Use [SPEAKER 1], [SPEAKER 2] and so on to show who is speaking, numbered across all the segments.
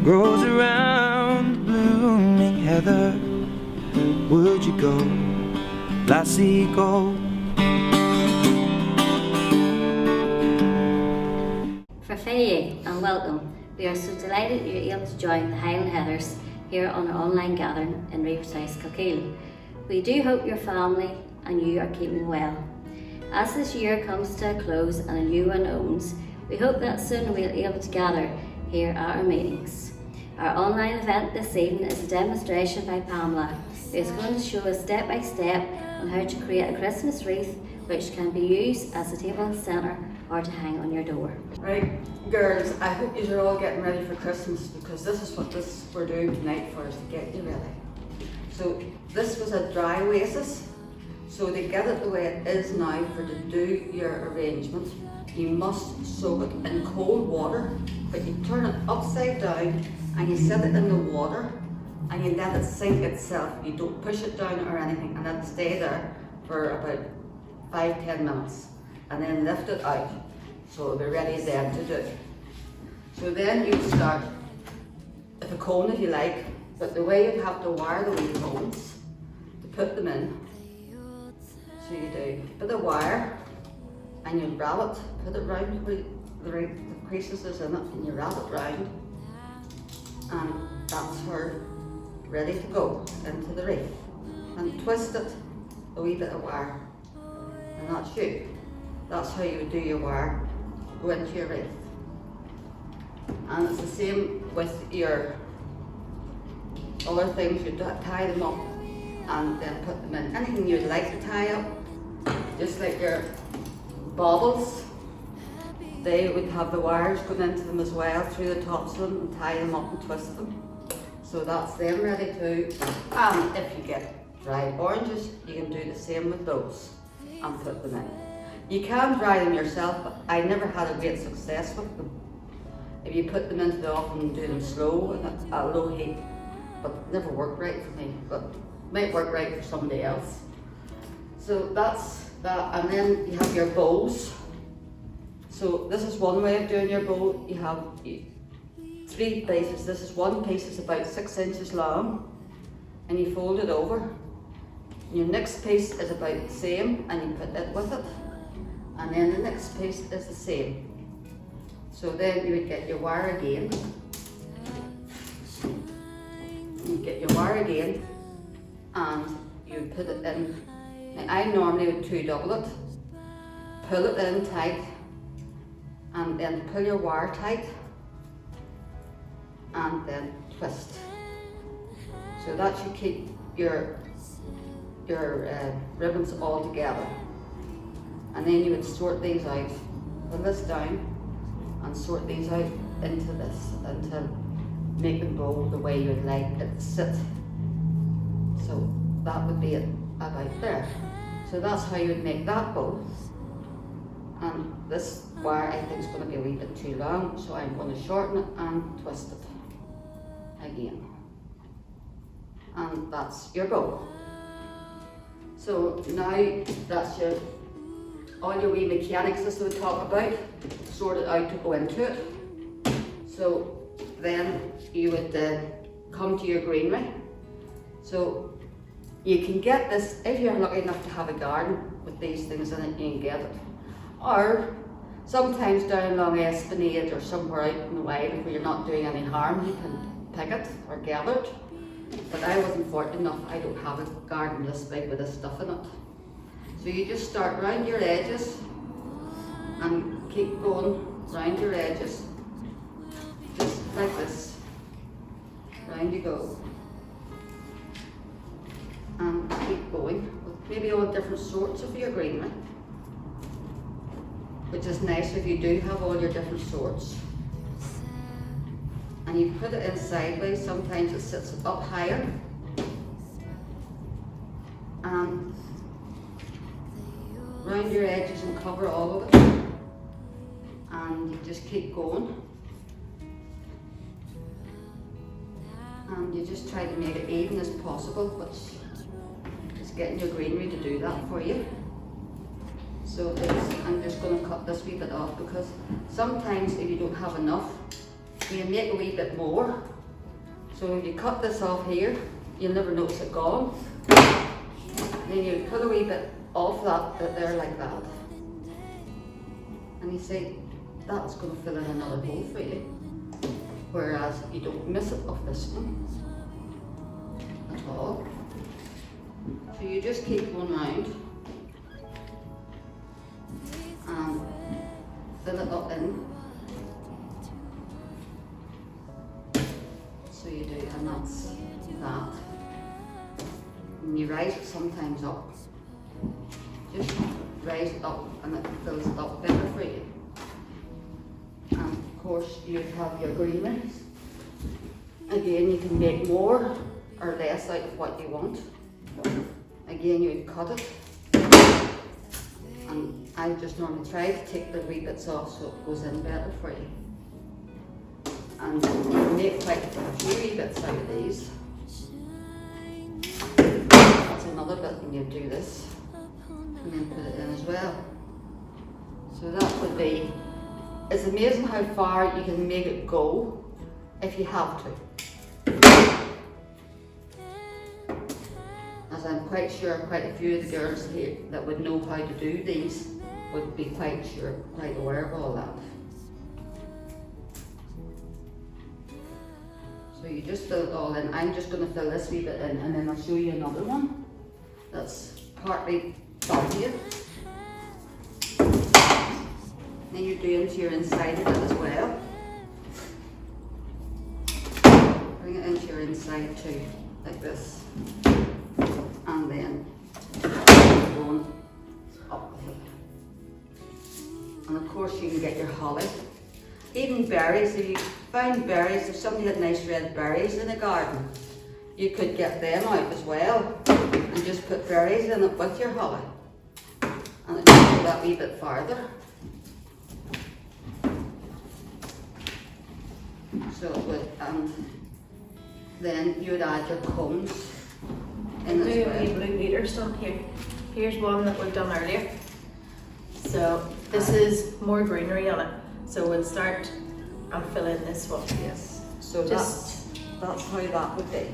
[SPEAKER 1] grows around the blooming heather. Would you go, lassie, go?
[SPEAKER 2] Farfalle and welcome. We are so delighted you're able to join the Highland Heathers here on our online gathering in Riverside, Kilkeel. We do hope your family and you are keeping well. As this year comes to a close and a new one opens, we hope that soon we'll be able to gather here at our meetings. Our online event this evening is a demonstration by Pamela, who is going to show us step by step on how to create a Christmas wreath which can be used as a table centre or to hang on your door.
[SPEAKER 3] Right, girls, I hope you're all getting ready for Christmas, because this is what we're doing tonight for us, to get you ready. So this was a dry oasis, so to get it the way it is now, for to do your arrangement, you must soak it in cold water, but you turn it upside down and you set it in the water and you let it sink itself. You don't push it down or anything, and let it stay there for about 5-10 minutes, and then lift it out so it'll be ready then to do. So then you start with a cone if you like, but the way you'd have to wire the wee cones to put them in. So you do a bit of wire and you wrap it, put it round where the creases is in it, and you wrap it round, and that's her ready to go into the wreath. And twist it a wee bit of wire, and that's you. That's how you would do your wire, go into your wreath. And it's the same with your other things. You tie them up and then put them in. Anything you'd like to tie up, just like your baubles, they would have the wires going into them as well through the tops of them, and tie them up and twist them. So that's them ready too. And if you get dried oranges, you can do the same with those and put them in. You can dry them yourself, but I never had a great success with them. If you put them into the oven and do them slow and at low heat, but it never worked right for me, but it might work right for somebody else. So that's that, and then you have your bows. So this is one way of doing your bow. You have 3 pieces. This is one piece is about 6 inches long, and you fold it over. Your next piece is about the same, and you put it with it. And then the next piece is the same. So then you would get your wire again. You get your wire again, and you put it in. Now, I normally would 2-double it, pull it in tight, and then pull your wire tight, and then twist. So that should keep your ribbons all together. And then you would sort these out, put this down, and sort these out into this, and to make them go the way you'd like it to sit. So that would be it about there. So that's how you would make that bow. And this wire I think is going to be a wee bit too long, so I'm going to shorten it and twist it again. And that's your bow. So now that's all your wee mechanics as we talk about, sorted out to go into it. So then you would come to your greenery. So you can get this, if you're lucky enough to have a garden with these things in it, you can get it. Or sometimes down along Esplanade or somewhere out in the wild where you're not doing any harm, you can pick it or gather it. But I wasn't fortunate enough, I don't have a garden this big with this stuff in it. So you just start round your edges and keep going round your edges, just like this. Round you go. And keep going with maybe all different sorts of your greenery, which is nice if you do have all your different sorts. And you put it in sideways, sometimes it sits up higher. And round your edges and cover all of it. And you just keep going. And you just try to make it even as possible, which is getting your greenery to do that for you. So I'm just going to cut this wee bit off, because sometimes if you don't have enough, you make a wee bit more. So if you cut this off here, you'll never notice it gone. Then you cut a wee bit off that there like that. And you see, that's going to fill in another hole for you. Whereas you don't miss it off this one at all. So you just keep going round and fill it up in. So you do, and that's that. And you rise it sometimes up. Just rise it up and it fills it up better for you. And of course you have your greeneries. Again, you can make more or less out of what you want. Again, you cut it. And I just normally try to take the wee bits off so it goes in better for you. And you can make quite a few wee bits out of these. That's another bit when you do this. And then put it in as well. So that would be, it's amazing how far you can make it go if you have to. As I'm quite sure quite a few of the girls here that would know how to do these would be quite aware of all that. So you just fill it all in. I'm just going to fill this wee bit in and then I'll show you another one that's partly done here. Then you're doing to your inside of it as well. Bring it into your inside too, like this. And then going up with it. And of course you can get your holly. Even berries, if you find berries, if somebody had nice red berries in the garden, you could get them out as well and just put berries in it with your holly. And it just go that wee bit farther. So it would, and then you would add your cones in as well.
[SPEAKER 4] Do blue meters on here. Here's one that we've done earlier. So this is more greenery on it. So we'll start and fill in this one.
[SPEAKER 3] Yes. So
[SPEAKER 4] Just
[SPEAKER 3] that's how that would be.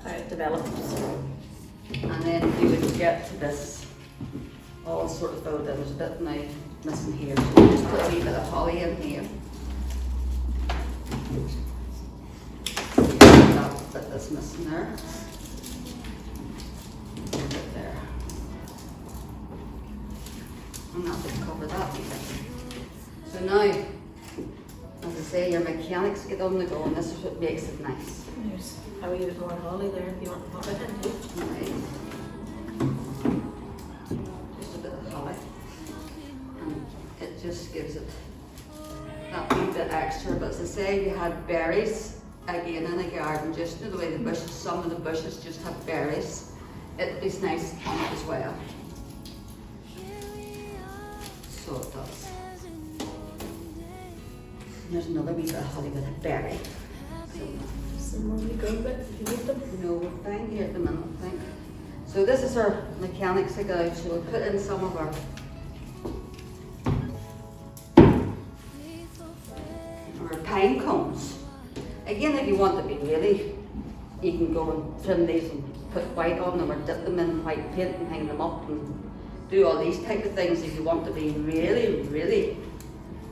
[SPEAKER 4] how it develops.
[SPEAKER 3] And then you would get to this all sort of filled in. There's a bit now missing here. So just put a wee bit of holly in here. That bit that's missing there. A bit there. And that would cover that wee bit. So now, as I say, your mechanics get on the go, and this is what makes it nice.
[SPEAKER 4] There's a wee bit more holly there if you want to pop it in too.
[SPEAKER 3] Right. Just a bit of holly. And it just gives it that wee bit extra. But as I say, if you had berries, again in a garden, just the way the bushes, some of the bushes just have berries, it'd be nice on it as well. So it does. And there's another wee bit of holly with a berry. So,
[SPEAKER 4] Some more we go bit if you need them.
[SPEAKER 3] no, we're fine here at the minute, I think. So this is our mechanics to go. So we'll put in some of our pine cones. Again, if you want to be really, you can go and trim these and put white on them or dip them in white paint and hang them up and do all these type of things if you want to be really, really,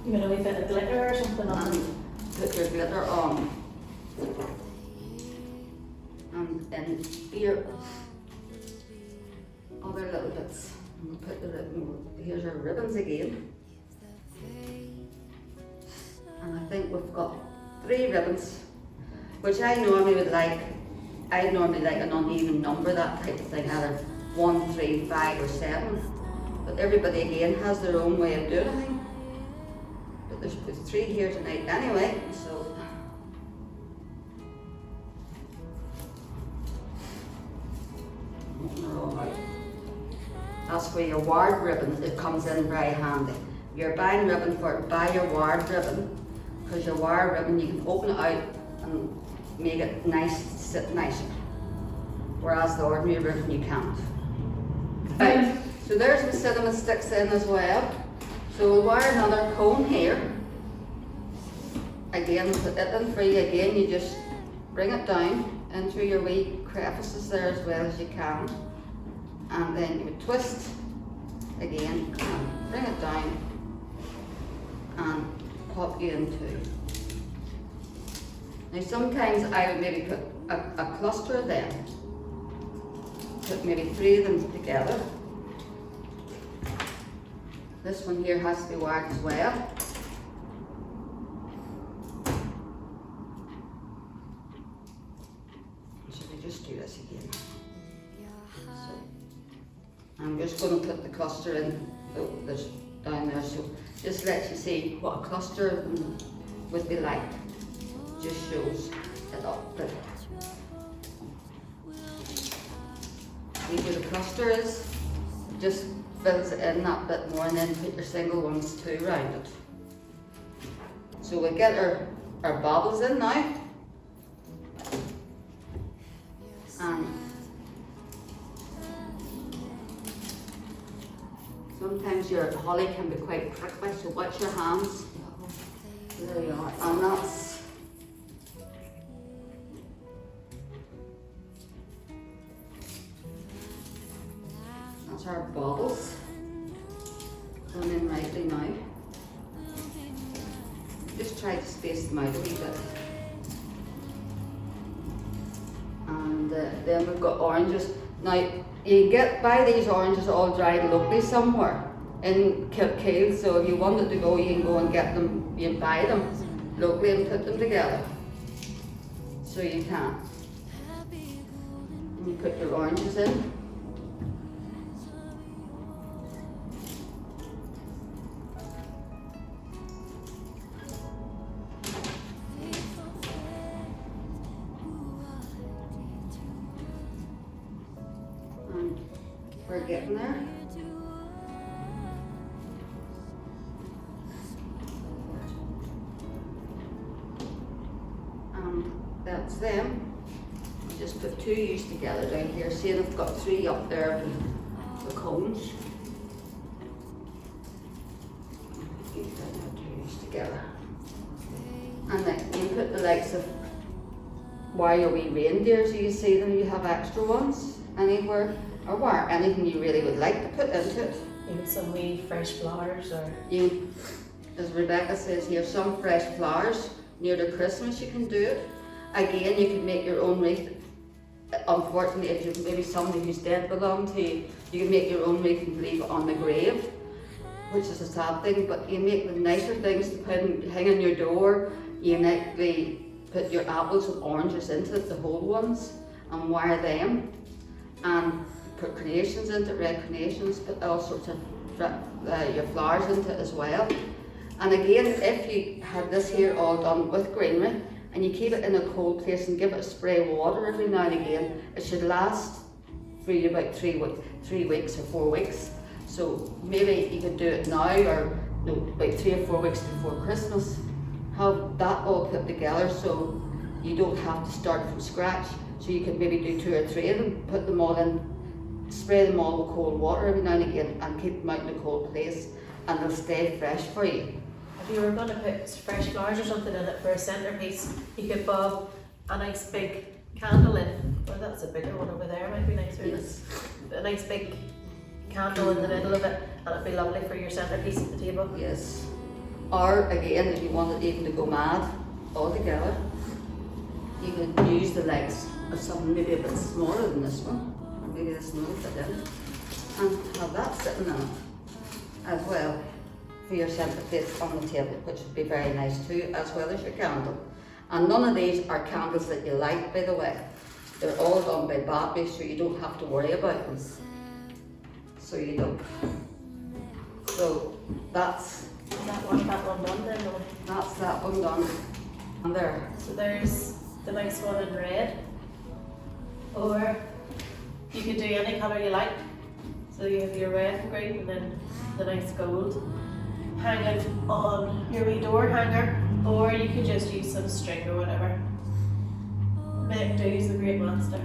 [SPEAKER 4] You got a wee bit of glitter or something on them.
[SPEAKER 3] and put your glitter on. And then here, other little bits. And we'll put the ribbon, here's our ribbons again. And I think we've got 3 ribbons, which I normally would like. I normally like an uneven number, that type of thing, either 1, 3, 5 or 7. But everybody again has their own way of doing it. But there's 3 here tonight anyway, so. That's where your ward ribbon, it comes in very handy. You're buying ribbon for it, buy your ward ribbon, because your wire ribbon, you can open it out and make it nice, sit nicer. Whereas the ordinary ribbon, you can't. Right, so there's the cinnamon sticks in as well. So we'll wire another cone here. again, put it in free again, you just bring it down into your wee crevices there as well as you can. And then you would twist again and bring it down and pop you into. Now sometimes I would maybe put a cluster of them, put maybe 3 of them together. This one here has to be wired as well. So we just do this again. So I'm just going to put the cluster in, there's down there, so just let you see what a cluster would be like. Just shows it up there. See where the cluster is? Just fills it in that bit more and then put your single ones too round it. So we'll get our bobbles in now. And sometimes your holly can be quite prickly, so watch your hands. There you are. And that's our bobbles. Going in rightly now. Just try to space them out a wee bit. And then we've got oranges. Now you get buy these oranges all dried locally somewhere in Kilkeel, so if you wanted to go, you can go and get them, you can buy them locally and put them together. So you can. And you put your oranges in. And we're getting there. That's them. Just put 2 U's together down here. See, I've got 3 up there, the cones. Put 2 U's together. And then you put the likes of wire wee reindeers, you see them, you have extra ones anywhere, or wire, anything you really would like to put into it.
[SPEAKER 4] Maybe some wee fresh flowers or...
[SPEAKER 3] You, as Rebecca says here, some fresh flowers near the Christmas, you can do it. Again, you can make your own wreath. Unfortunately, if you've maybe somebody who's dead belonged to you, you can make your own wreath and leave it on the grave, which is a sad thing, but you make the nicer things to put in, hang on your door. You neatly put your apples and oranges into it, the whole ones, and wire them, and put carnations into it, red carnations, put all sorts of your flowers into it as well. And again, if you had this here all done with greenery, and you keep it in a cold place and give it a spray of water every now and again, it should last for you about 3 weeks or 4 weeks. So maybe you could do it now, or no, about 3 or 4 weeks before Christmas. Have that all put together so you don't have to start from scratch. So you could maybe do 2 or 3 of them, put them all in, spray them all with cold water every now and again, and keep them out in a cold place, and they'll stay fresh for you.
[SPEAKER 4] If you were going to put fresh flowers or something in it for a centrepiece, you could bob a nice big candle in. Well, that's a bigger one over there, might be nicer.
[SPEAKER 3] Yes.
[SPEAKER 4] A nice big candle in the middle of it, and it'd be lovely for your centrepiece at the table.
[SPEAKER 3] Yes. Or again, if you wanted even to go mad altogether, you could use the legs of something maybe a bit smaller than this one, or maybe this one will fit in, and have that sitting in it as well for your centrepiece on the table, which would be very nice too, as well as your candle. And none of these are candles that you light, by the way. They're all done by batteries, so you don't have to worry about them. So you don't. So that's
[SPEAKER 4] That one done then, no?
[SPEAKER 3] that's that one done. And there.
[SPEAKER 4] So there's the nice one in red. Or you could do any colour you like. So you have your red and green and then the nice gold. Hang it on your wee door hanger, or you could just use some string or whatever. Make do use the great master.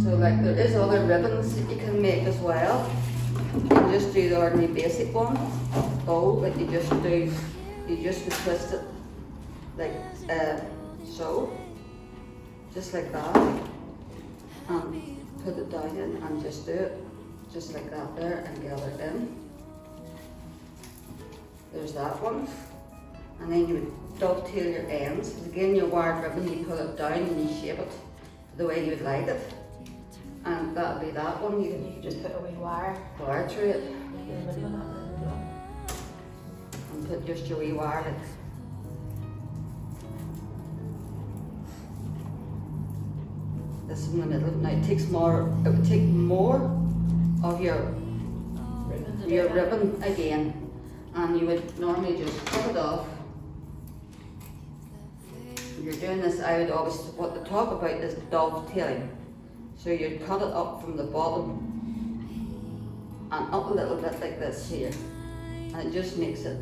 [SPEAKER 3] So like there is other ribbons that you can make as well. You can just do the ordinary basic one, bow that you just do you just would twist it like so, just like that, and put it down in and just do it just like that there and gather it in. There's that one. And then you would dovetail your ends. Again, your wired ribbon, you pull it down and you shape it the way you would like it. And that'll be that one. You
[SPEAKER 4] You can just put a wee wire
[SPEAKER 3] wire through it
[SPEAKER 4] in the middle of that and then
[SPEAKER 3] and put just your wee wire like. This in the middle. Now it would take more of your
[SPEAKER 4] ribbon to do
[SPEAKER 3] your
[SPEAKER 4] that.
[SPEAKER 3] ribbon again, and you would normally just cut it off. If you're doing this, I would always, what they talk about is dovetailing. So you'd cut it up from the bottom and up a little bit like this here, and it just makes it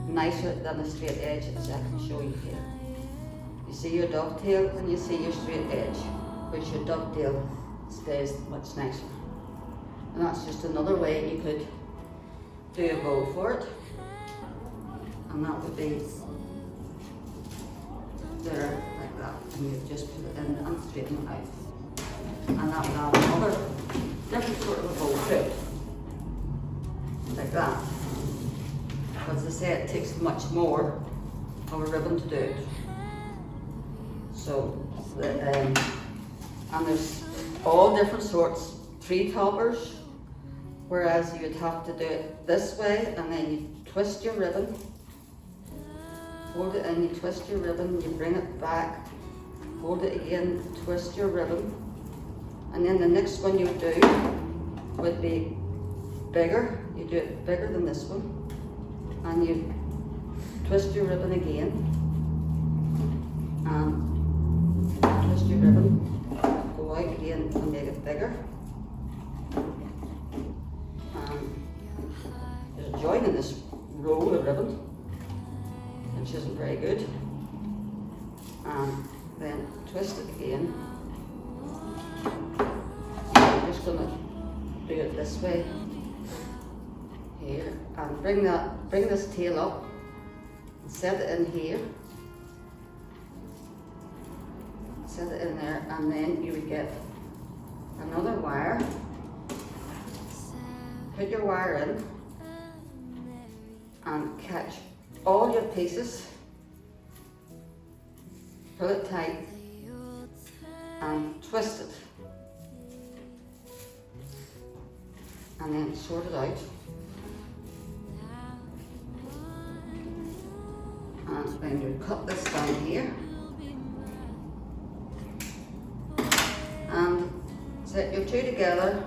[SPEAKER 3] nicer than a straight edge, as I can show you here. You see your dovetail and you see your straight edge, which your dovetail stays much nicer. And that's just another way you could do a bow for it. And that would be there like that. And you just put it in and straighten it out. And that would add another different sort of a bow to it. Like that. But as I say, it takes much more of a ribbon to do it. So, and there's all different sorts, 3 toppers, whereas you would have to do it this way, and then you twist your ribbon, hold it in, you twist your ribbon, you bring it back, hold it again, twist your ribbon, and then the next one you would do would be bigger. You do it bigger than this one, and you twist your ribbon again, and twist your ribbon, go out again and make it bigger. There's a join in this roll of ribbon, which isn't very good. And then twist it again. I'm just going to do it this way here, and bring this tail up and set it in here. Set it in there, and then you would get another wire. Put your wire in and catch all your pieces, pull it tight and twist it, and then sort it out. And then you cut this down here and set your 2 together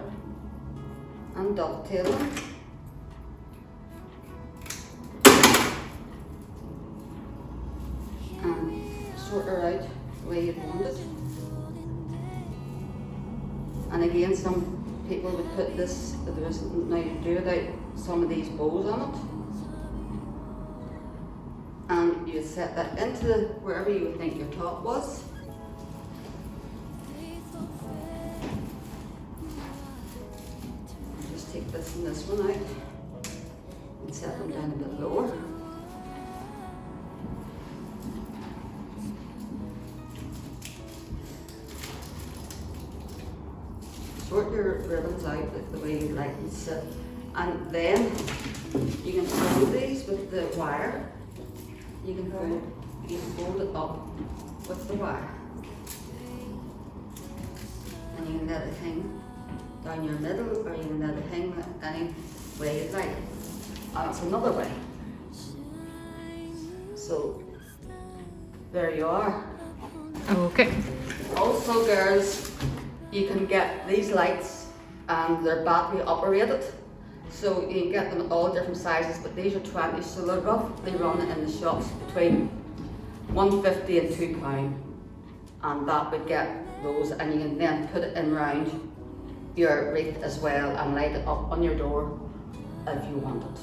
[SPEAKER 3] and dovetail them. And sort her out the way you'd want it. And again, some people would put this, there isn't now you do without some of these bows on it. And you set that into wherever you would think your top was. Just take this and this one out and set them down a bit lower. Sort your ribbons out like the way you like them to sit, and then you can hold these with the wire. You can hold it up with the wire, and you can let it hang down your middle, or you can let it hang any way you'd like it. That's another way. So there you are.
[SPEAKER 5] Okay.
[SPEAKER 3] Also, girls, you can get these lights, and they're battery operated. So you can get them at all different sizes, but these are 20, so they're roughly running in the shops between £1.50 and £2, and that would get those, and you can then put it in round your wreath as well and light it up on your door if you want it,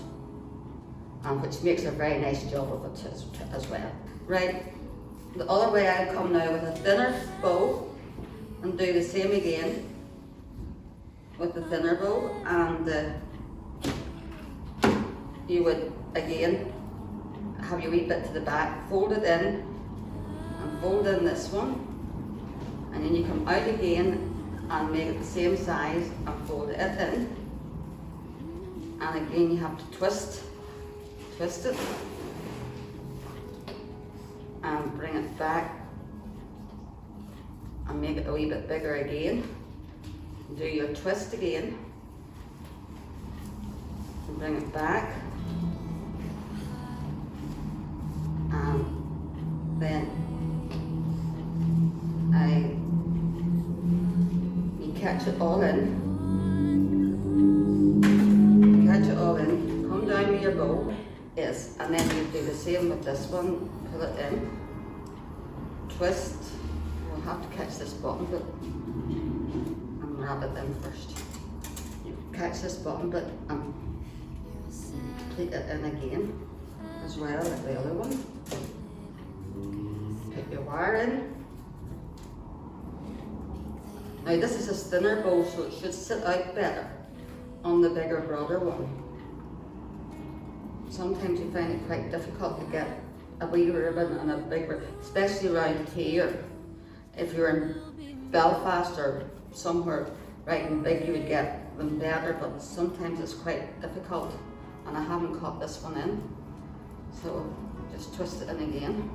[SPEAKER 3] and which makes a very nice job of it as well. Right, the other way I come now with a thinner bow and do the same again with the thinner bow, and you would again have your wee bit to the back, fold it in, and fold in this one, and then you come out again and make it the same size and fold it in. And again you have to twist it, and bring it back and make it a wee bit bigger again. Do your twist again, and bring it back, and then you catch it all in. Come down with your bow, yes, and then you do the same with this one. Pull it in, twist. You'll have to catch this bottom bit and wrap it in first. You catch this bottom bit and pleat it in again, as well as the other one. Put your wire in. Now this is a thinner bow, so it should sit out better on the bigger, broader one. Sometimes you find it quite difficult to get a wee ribbon and a big ribbon, especially around here. If you're in Belfast or somewhere right and big, you would get them better, but sometimes it's quite difficult, and I haven't caught this one in. So just twist it in again.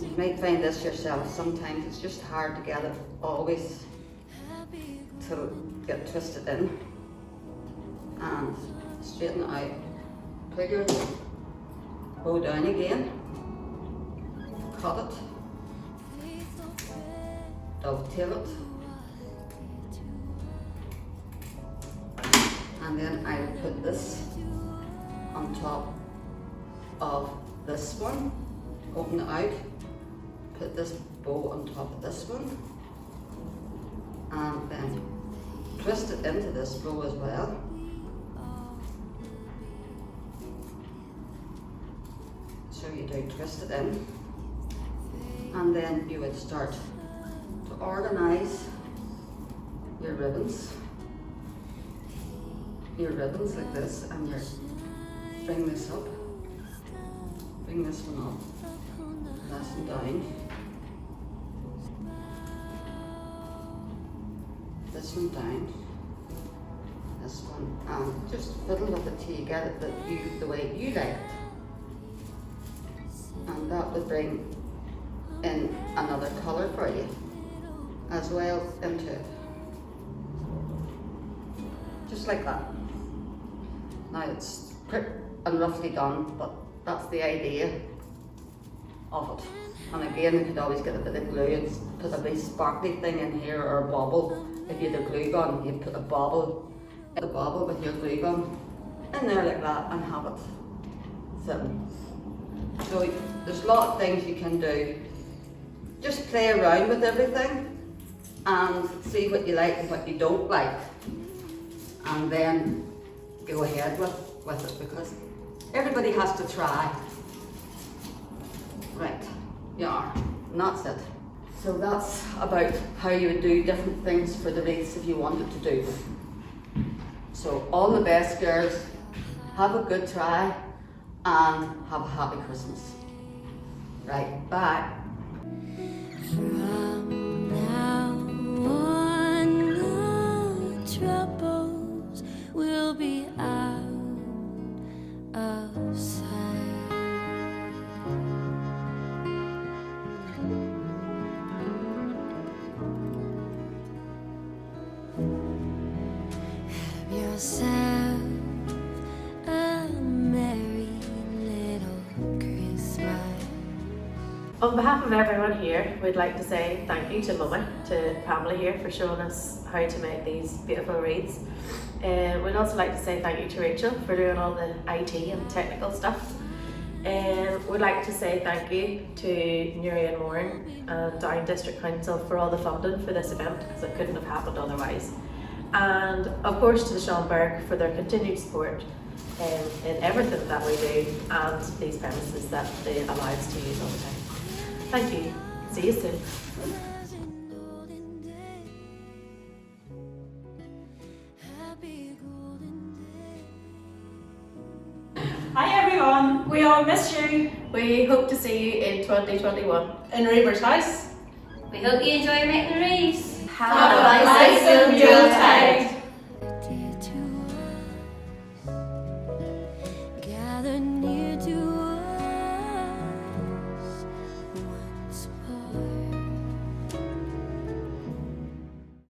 [SPEAKER 3] You might find this yourself, sometimes it's just hard to get it always to get twisted in. And straighten it out. Put your bow down again, cut it, dovetail it, and then I will put this on top of this one, open it out, put this bow on top of this one, and then twist it into this bow as well. So you do twist it in, and then you would start to organise your ribbons like this, and you bring this up, bring this one up, this one down, this one down, this one, and just fiddle with it till you get it the way you like it. And that would bring in another colour for you as well into it. Just like that. Now it's quick and roughly done, but that's the idea of it. And again, you could always get a bit of glue and put a wee sparkly thing in here, or a bauble. If you had a glue gun, you'd put a bauble with your glue gun in there like that and have it sitting. So there's a lot of things you can do. Just play around with everything and see what you like and what you don't like, and then go ahead with it, because everybody has to try. Right, yeah, and that's it. So that's about how you would do different things for the wreaths if you wanted to do them. So all the best, girls. Have a good try and have a happy Christmas. Right, bye.
[SPEAKER 5] From now on, no troubles will be out of sight. Have yourself a merry little Christmas.
[SPEAKER 4] On behalf of everyone here, we'd like to say thank you to Mummy, to Pamela here, for showing us how to make these beautiful wreaths. We'd also like to say thank you to Rachel for doing all the IT and technical stuff. We'd like to say thank you to Newry and Mourne and Down District Council for all the funding for this event, because it couldn't have happened otherwise. And of course to the Schomburg for their continued support in everything that we do, and these premises that they allow us to use all the time. Thank you. See you soon.
[SPEAKER 5] Happy golden day.
[SPEAKER 6] We all miss you.
[SPEAKER 4] We hope to see you in 2021 in Reaver's house.
[SPEAKER 2] We hope you enjoy making the wreaths.
[SPEAKER 6] Have a blessed Yuletide.